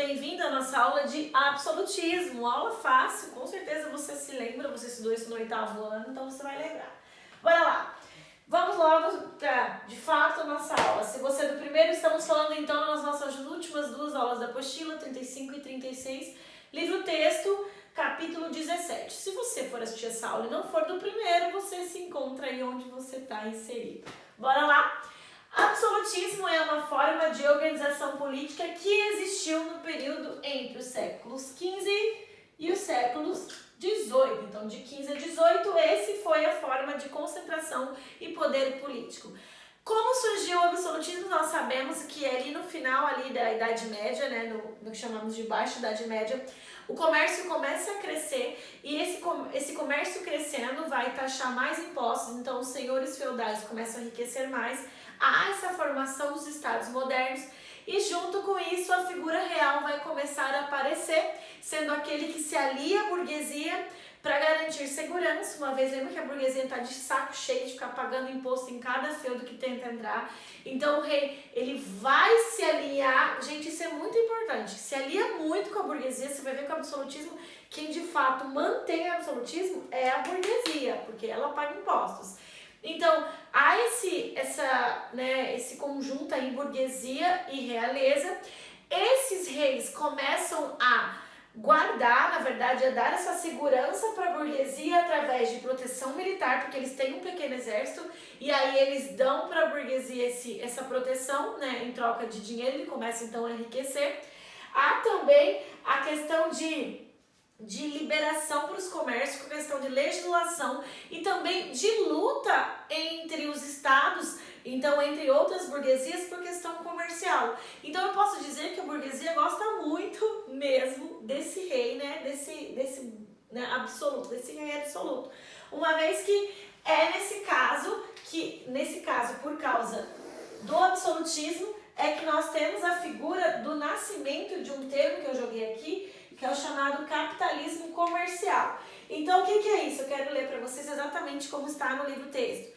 bem-vindo à nossa aula de absolutismo. Aula fácil, com certeza você se lembra, você estudou isso no 8º ano, então você vai lembrar. Bora lá! Vamos logo para, de fato, a nossa aula. Se você é do primeiro, estamos falando então nas nossas últimas duas aulas da apostila, 35 e 36, livro-texto, capítulo 17. Se você for assistir essa aula e não for do primeiro, você se encontra aí onde você está inserido. Bora lá! Absolutismo é uma forma de organização política que existiu no período entre os séculos XV e os séculos XVIII. Então, de 15 a 18, esse foi a forma de concentração e poder político. Como surgiu o absolutismo, nós sabemos que ali no final ali da Idade Média, né, no que chamamos de Baixa Idade Média, o comércio começa a crescer e esse comércio crescendo vai taxar mais impostos, então os senhores feudais começam a enriquecer mais, há essa formação dos estados modernos e junto com isso a figura real vai começar a aparecer, sendo aquele que se alia à burguesia para garantir segurança. Uma vez, lembra que a burguesia está de saco cheio de ficar pagando imposto em cada feudo que tenta entrar. Então o rei, ele vai se aliar, gente, isso é muito importante, se alia muito com a burguesia. Você vai ver que o absolutismo, quem de fato mantém o absolutismo é a burguesia, porque ela paga impostos. Então, há esse conjunto aí, burguesia e realeza. Esses reis começam a guardar, na verdade, a dar essa segurança para a burguesia através de proteção militar, porque eles têm um pequeno exército, e aí eles dão para a burguesia essa proteção, né, em troca de dinheiro, ele começa então a enriquecer. Há também a questão de liberação para os comércios, com questão de legislação e também de luta entre os estados, então entre outras burguesias por questão comercial. Então eu posso dizer que a burguesia gosta muito mesmo desse rei, né, desse absoluto, desse rei absoluto. Uma vez que é nesse caso por causa do absolutismo é que nós temos a figura do nascimento de um termo que eu joguei aqui, que é o chamado capitalismo comercial. Então, o que é isso? Eu quero ler para vocês exatamente como está no livro-texto.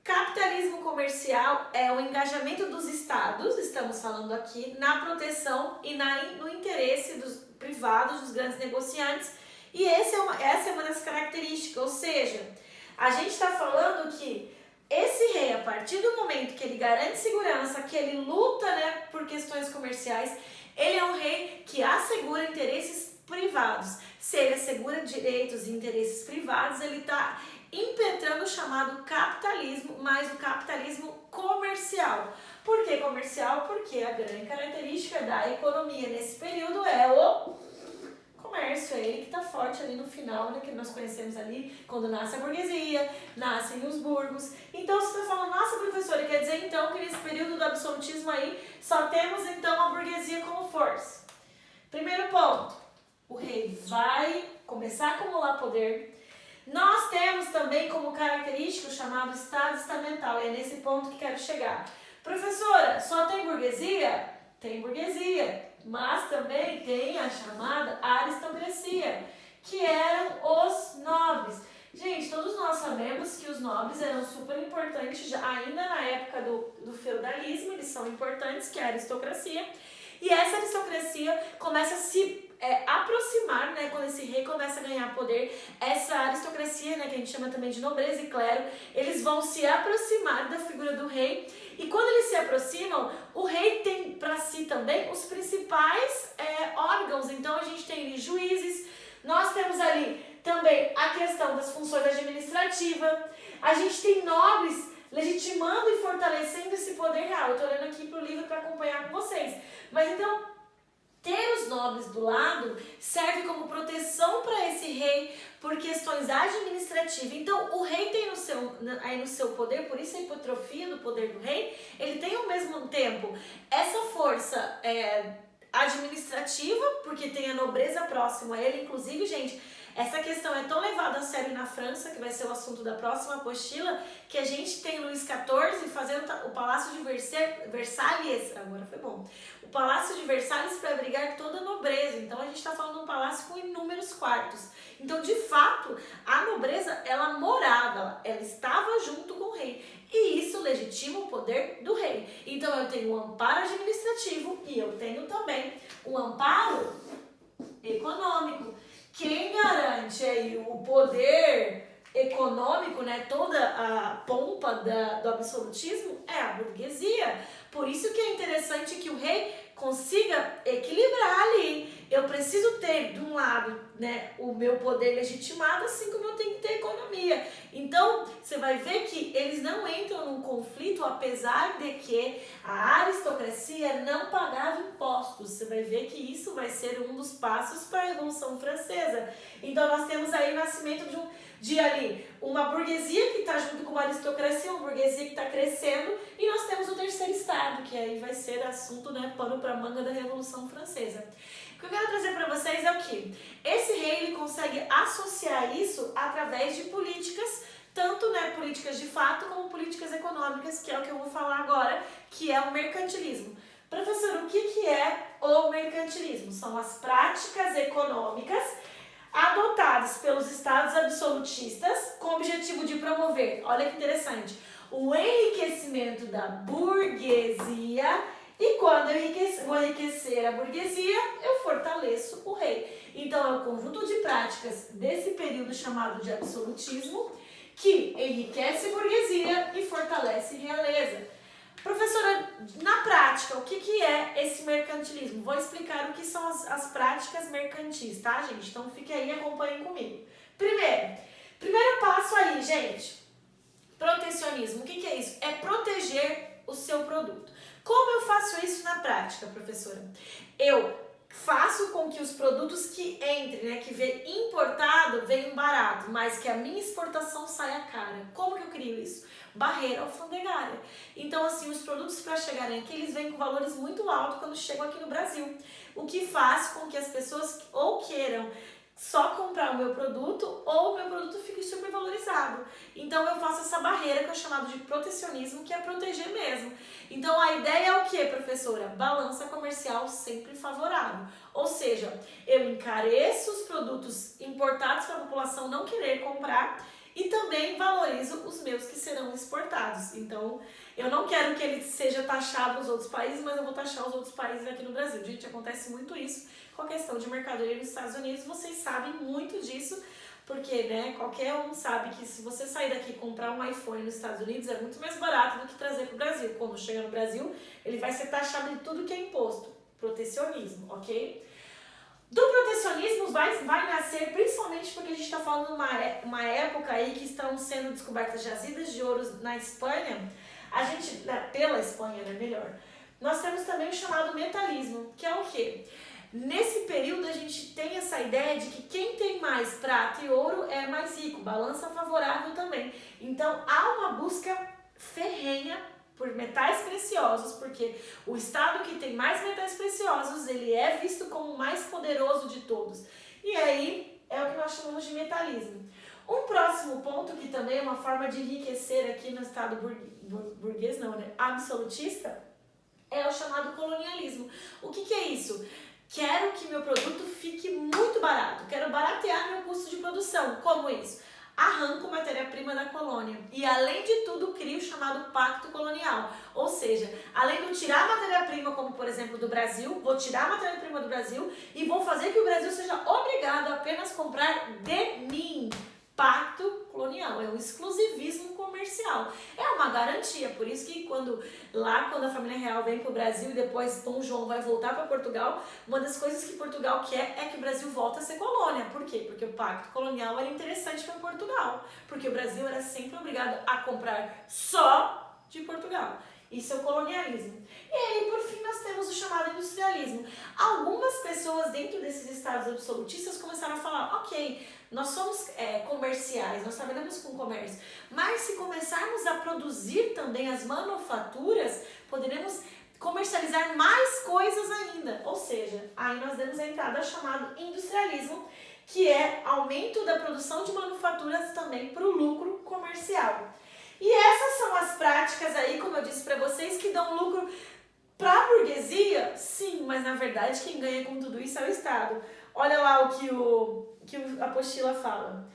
Capitalismo comercial é o engajamento dos estados, estamos falando aqui, na proteção e no interesse dos privados, dos grandes negociantes, e essa é uma das características, ou seja, a gente está falando que esse rei, a partir do momento que ele garante segurança, que ele luta, né, por questões comerciais, ele é um rei que assegura interesses privados. Se ele assegura direitos e interesses privados, ele está impetrando o chamado capitalismo, mas o capitalismo comercial. Por que comercial? Porque a grande característica da economia nesse período é o comércio, é ele que está forte ali no final, né, que nós conhecemos ali, quando nasce a burguesia, nascem os burgos. Então você está falando, nossa professora, quer dizer então que nesse período do absolutismo aí, só temos então a burguesia como força. Primeiro ponto, o rei vai começar a acumular poder. Nós temos também como característica o chamado estado estamental, e é nesse ponto que quero chegar. Professora, só tem burguesia? Tem burguesia, mas também tem a chamada aristocracia, que eram os nobres. Gente, todos nós sabemos que os nobres eram super importantes, ainda na época do feudalismo, eles são importantes, que é a aristocracia, e essa aristocracia começa a se aproximar, né, quando esse rei começa a ganhar poder, essa aristocracia, né, que a gente chama também de nobreza e clero, eles vão se aproximar da figura do rei, e quando eles se aproximam, o rei tem para si também os principais órgãos. Então a gente tem ali juízes, nós temos ali também a questão das funções administrativas, a gente tem nobres legitimando e fortalecendo esse poder real. Eu estou olhando aqui para o livro para acompanhar com vocês, mas então ter os nobres do lado serve como proteção para esse rei por questões administrativas. Então, o rei tem no seu poder, por isso a hipotrofia do poder do rei, ele tem ao mesmo tempo essa força administrativa, porque tem a nobreza próxima a ele. Inclusive, gente, Essa questão é tão levada a sério na França, que vai ser o assunto da próxima apostila, que a gente tem Luís XIV fazendo o Palácio de Versalhes, agora foi bom, o Palácio de Versalhes para abrigar toda a nobreza. Então a gente está falando de um palácio com inúmeros quartos. Então, de fato, a nobreza, ela morava, ela estava junto com o rei. E isso legitima o poder do rei. Então eu tenho o amparo administrativo e eu tenho também o amparo econômico. Quem garante aí o poder econômico, né, toda a pompa do absolutismo é a burguesia. Por isso que é interessante que o rei consiga equilibrar ali. Eu preciso ter, de um lado, né, o meu poder legitimado, assim como eu tenho que ter economia. Então, você vai ver que eles não entram num conflito, apesar de que a aristocracia não pagava impostos. Você vai ver que isso vai ser um dos passos para a Revolução Francesa. Então, nós temos aí o nascimento de ali uma burguesia que está junto com uma aristocracia, uma burguesia que está crescendo, e nós temos o terceiro estado, que aí vai ser assunto, né, pano para manga da Revolução Francesa. O que eu quero trazer para vocês é o que? Esse rei ele consegue associar isso através de políticas, tanto, né, políticas de fato como políticas econômicas, que é o que eu vou falar agora, que é o mercantilismo. Professor, o que é o mercantilismo? São as práticas econômicas adotadas pelos estados absolutistas com o objetivo de promover, olha que interessante, o enriquecimento da burguesia, e quando eu vou enriquecer a burguesia, eu fortaleço o rei. Então é um conjunto de práticas desse período chamado de absolutismo que enriquece a burguesia e fortalece a realeza. Professora, na prática, o que é esse mercantilismo? Vou explicar o que são as práticas mercantis, tá, gente? Então fique aí e acompanhem comigo. Primeiro passo aí, gente, protecionismo. O que é isso? É proteger o seu produto. Como eu faço isso na prática, professora? Eu faço com que os produtos que entrem, né, que vem importado, venham barato, mas que a minha exportação saia cara. Como que eu crio isso? Barreira alfandegária. Então, assim, os produtos para chegarem aqui, eles vêm com valores muito altos quando chegam aqui no Brasil. O que faz com que as pessoas ou queiram só comprar o meu produto ou o meu produto fique supervalorizado. Então eu faço essa barreira que é chamado de protecionismo, que é proteger mesmo. Então a ideia é o que, professora? Balança comercial sempre favorável. Ou seja, eu encareço os produtos importados para a população não querer comprar e também valorizo os meus que serão exportados. Então, eu não quero que ele seja taxado nos outros países, mas eu vou taxar os outros países aqui no Brasil. Gente, acontece muito isso com a questão de mercadoria nos Estados Unidos. Vocês sabem muito disso, porque, né, qualquer um sabe que se você sair daqui e comprar um iPhone nos Estados Unidos é muito mais barato do que trazer para o Brasil. Quando chega no Brasil, ele vai ser taxado de tudo que é imposto. Protecionismo, ok? Do protecionismo vai nascer principalmente porque a gente está falando de uma época aí que estão sendo descobertas jazidas de ouro na Espanha. A gente, pela Espanha, né, melhor. Nós temos também o chamado metalismo, que é o quê? Nesse período a gente tem essa ideia de que quem tem mais prata e ouro é mais rico, balança favorável também. Então há uma busca ferrenha por metais preciosos, porque o estado que tem mais metais preciosos, ele é visto como o mais poderoso de todos. E aí é o que nós chamamos de metalismo. Um próximo ponto, que também é uma forma de enriquecer aqui no estado burguês, não, né? Absolutista, é o chamado colonialismo. O que é isso? Quero que meu produto fique muito barato, quero baratear meu custo de produção. Como isso? Arranco matéria-prima da colônia e, além de tudo, crio o chamado pacto colonial. Ou seja, além de eu tirar a matéria-prima, como por exemplo do Brasil, vou tirar a matéria-prima do Brasil e vou fazer que o Brasil seja obrigado a apenas comprar de mim. Pacto colonial, é o exclusivismo comercial, é uma garantia. Por isso que quando a família real vem para o Brasil e depois Dom João vai voltar para Portugal, uma das coisas que Portugal quer é que o Brasil volte a ser colônia. Por quê? Porque o pacto colonial era interessante para Portugal, porque o Brasil era sempre obrigado a comprar só de Portugal. Isso é o colonialismo. E aí, por fim, nós temos o chamado industrialismo. Algumas pessoas dentro desses estados absolutistas começaram a falar, ok, nós somos comerciais, nós trabalhamos com comércio, mas se começarmos a produzir também as manufaturas, poderemos comercializar mais coisas ainda. Ou seja, aí nós demos a entrada ao chamado industrialismo, que é aumento da produção de manufaturas também para o lucro comercial. E essas são as práticas aí, como eu disse para vocês, que dão lucro para a burguesia, sim, mas na verdade quem ganha com tudo isso é o Estado. Olha lá o que a apostila fala.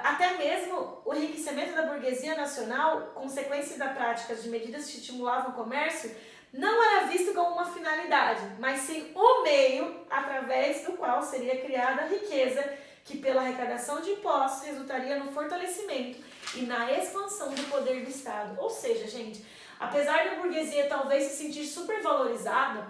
Até mesmo o enriquecimento da burguesia nacional, consequência da prática de medidas que estimulavam o comércio, não era visto como uma finalidade, mas sim o meio através do qual seria criada a riqueza, que pela arrecadação de impostos resultaria no fortalecimento e na expansão do poder do Estado. Ou seja, gente, apesar da burguesia talvez se sentir supervalorizada,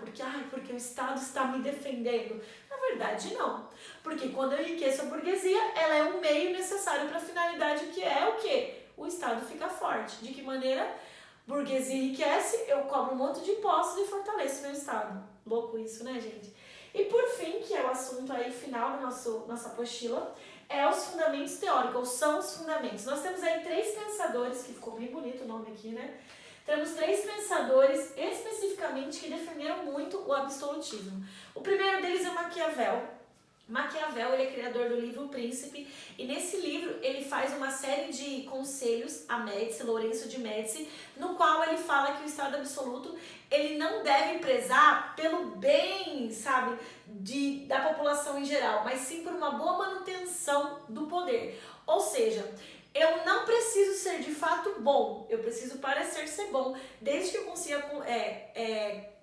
porque o Estado está me defendendo, na verdade não. Porque quando eu enriqueço a burguesia, ela é um meio necessário para a finalidade que é o quê? O Estado fica forte. De que maneira? Burguesia enriquece, eu cobro um monte de impostos e fortaleço meu Estado. Louco isso, né, gente? E por fim, que é o assunto aí final da nossa apostila, é os fundamentos teóricos, ou são os fundamentos. Nós temos aí 3 pensadores, que ficou bem bonito o nome aqui, né? Temos 3 pensadores especificamente que defenderam muito o absolutismo. O primeiro deles é Maquiavel. Maquiavel, ele é criador do livro O Príncipe, e nesse livro ele faz uma série de conselhos a Médici, Lourenço de Médici, no qual ele fala que o Estado absoluto, ele não deve prezar pelo bem, sabe, da população em geral, mas sim por uma boa manutenção do poder. Ou seja, eu não preciso ser de fato bom, eu preciso parecer ser bom, desde que eu consiga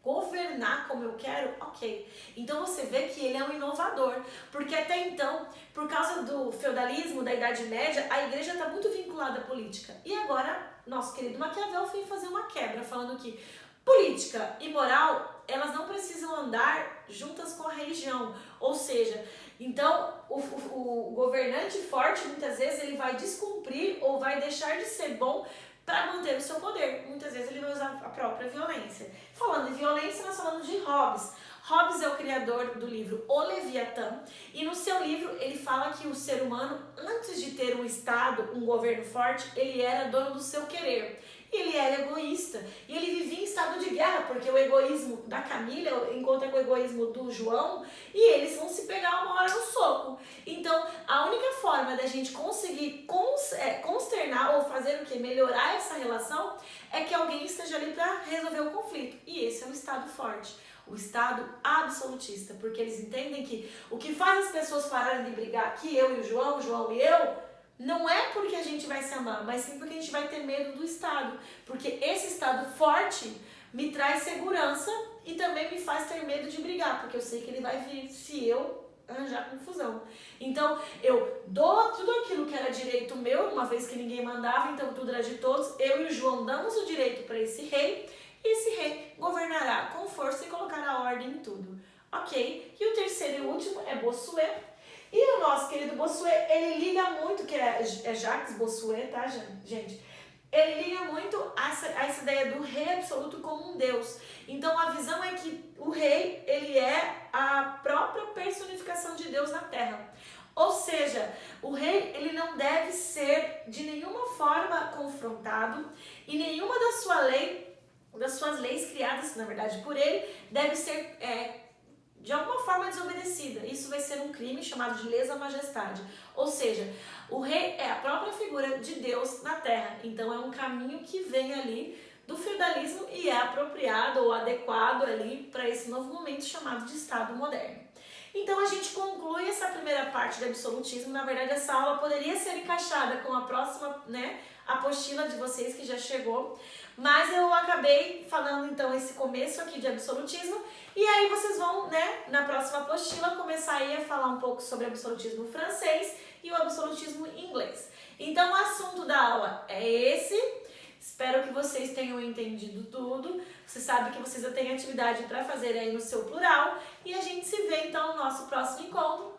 governar como eu quero, ok. Então você vê que ele é um inovador, porque até então, por causa do feudalismo, da Idade Média, a igreja está muito vinculada à política. E agora, nosso querido Maquiavel foi fazer uma quebra, falando que política e moral, elas não precisam andar juntas com a religião. Ou seja, então o governante forte, muitas vezes, ele vai descumprir ou vai deixar de ser bom para manter o seu poder. Muitas vezes ele vai usar a própria violência. Falando em violência, nós falamos de Hobbes. Hobbes é o criador do livro O Leviatã, e no seu livro ele fala que o ser humano, antes de ter um Estado, um governo forte, ele era dono do seu querer. Ele era egoísta e ele vivia em estado de guerra, porque o egoísmo da Camila encontra com o egoísmo do João e eles vão se pegar uma hora no soco. Então, a única forma da gente conseguir consternar ou fazer o que? Melhorar essa relação é que alguém esteja ali para resolver o conflito. E esse é o Estado forte, o Estado absolutista, porque eles entendem que o que faz as pessoas pararem de brigar aqui, eu e o João e eu, não é porque a gente vai se amar, mas sim porque a gente vai ter medo do Estado. Porque esse Estado forte me traz segurança e também me faz ter medo de brigar, porque eu sei que ele vai vir se eu arranjar confusão. Então, eu dou tudo aquilo que era direito meu, uma vez que ninguém mandava, então tudo era de todos. Eu e o João damos o direito para esse rei, e esse rei governará com força e colocará ordem em tudo. Ok? E o terceiro e último é Bossuet. E o nosso querido Bossuet, ele liga muito, que é Jacques Bossuet, tá, gente? Ele liga muito a essa ideia do rei absoluto como um deus. Então, a visão é que o rei, ele é a própria personificação de Deus na Terra. Ou seja, o rei, ele não deve ser de nenhuma forma confrontado e nenhuma das suas leis criadas, na verdade, por ele, deve ser de alguma forma desobedecida. Isso vai ser um crime chamado de lesa majestade. Ou seja, o rei é a própria figura de Deus na Terra. Então é um caminho que vem ali do feudalismo e é apropriado ou adequado ali para esse novo momento chamado de Estado moderno. Então a gente conclui essa primeira parte do absolutismo. Na verdade, essa aula poderia ser encaixada com a próxima, apostila de vocês que já chegou. Mas eu acabei falando então esse começo aqui de absolutismo. E aí vocês vão, na próxima apostila, começar aí a falar um pouco sobre o absolutismo francês e o absolutismo inglês. Então o assunto da aula é esse. Espero que vocês tenham entendido tudo. Você sabe que vocês já têm atividade para fazer aí no seu plural. E a gente se vê então no nosso próximo encontro.